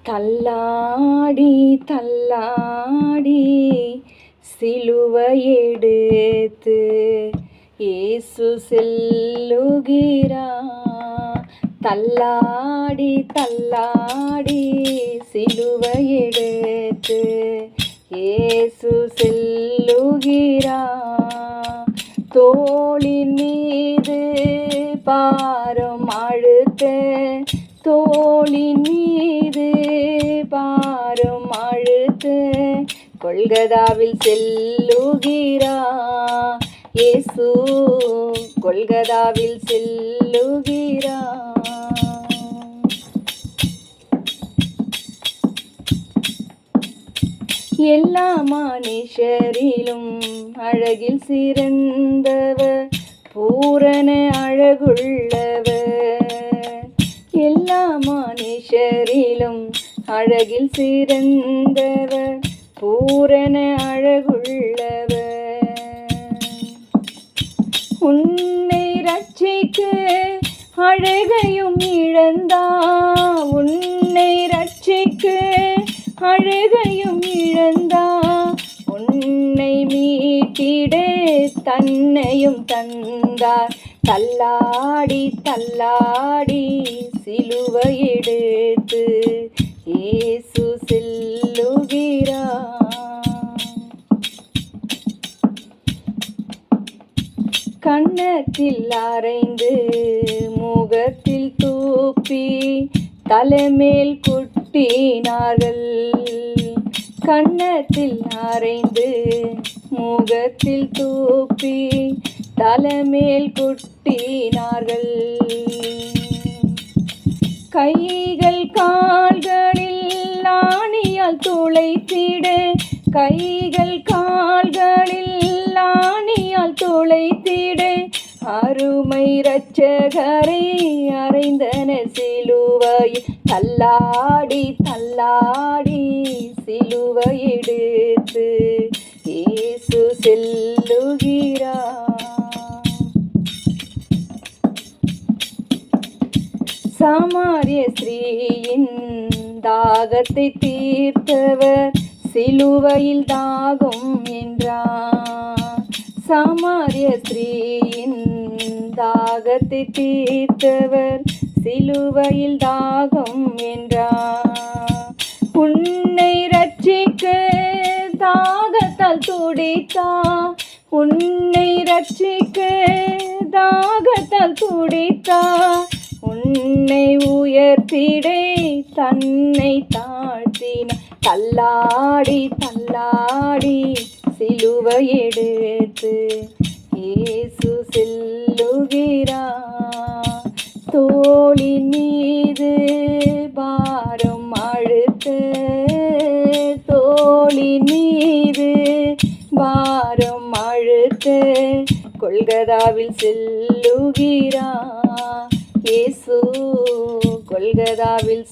தள்ளாடி தள்ளாடி சிலுவை எடுத்து இயேசு செல்லுகிறார். தள்ளாடி தள்ளாடி சிலுவை எடுத்து இயேசு செல்லுகிறார். தோளின் மீது பாரம் அழுத்த, தோளின் மீது பாரம் அழுத்த கொல்கதாவில் செல்லுகிறார். இயேசு கொல்கதாவில் செல்லுகிறார். எல்லா மனுஷரிலும் அழகில் சிறந்தவர், பூரண அழகுள்ளவர். எல்லா மனுஷரிலும் அழகில் சிறந்தவர், பூரண அழகுள்ளவர். உன்னை ரட்சிக்க அழகையும் இழந்தார், உன்னை ரட்சிக்க அழகையும் இழந்தார். உன்னை மீட்டிட தன்னையும் தந்தார். தள்ளாடி தள்ளாடி சிலுவை எடுத்து இயேசு செல்லுகிறார். கன்னத்தில் அறைந்து முகத்தில் தூப்பி தலைமேல் குட்டினார்கள். கன்னத்தில் அறைந்து முகத்தில் தூப்பி தலைமேல் குட்டினார்கள். கைகள் கால்களில் ஆணியால் துளைத்திட, கைகள் கால்களில் ஆணியால் துளைத்திட அருமை இரட்சகரை அறைந்தன சிலுவையில். தள்ளாடி தள்ளாடி சிலுவை எடுத்து இயேசு செல்லுகிறார். சமாரிய ஸ்திரீயின் தாகத்தை தீர்த்தவர் சிலுவையில் தாகம் என்றார். சமாரிய ஸ்திரீயின் தாகத்தை தீர்த்தவர் சிலுவையில் தாகம் என்றார். உன்னை ரட்சிக்க தாகத்தால் துடித்தார், உன்னை ரட்சிக்க தாகத்தால் துடித்தார். உன்னை உயர்த்திடே தன்னை தாழ்த்தினார். தள்ளாடி தள்ளாடி சிலுவை எடுத்து இயேசு செல்லுகிறார். தோளின் மீது பாரம் அழுத்த, தோளின் மீது பாரம் அழுத்த கொல்கதாவில் செல்லுகிறார். இயேசு கொல்கதாவில்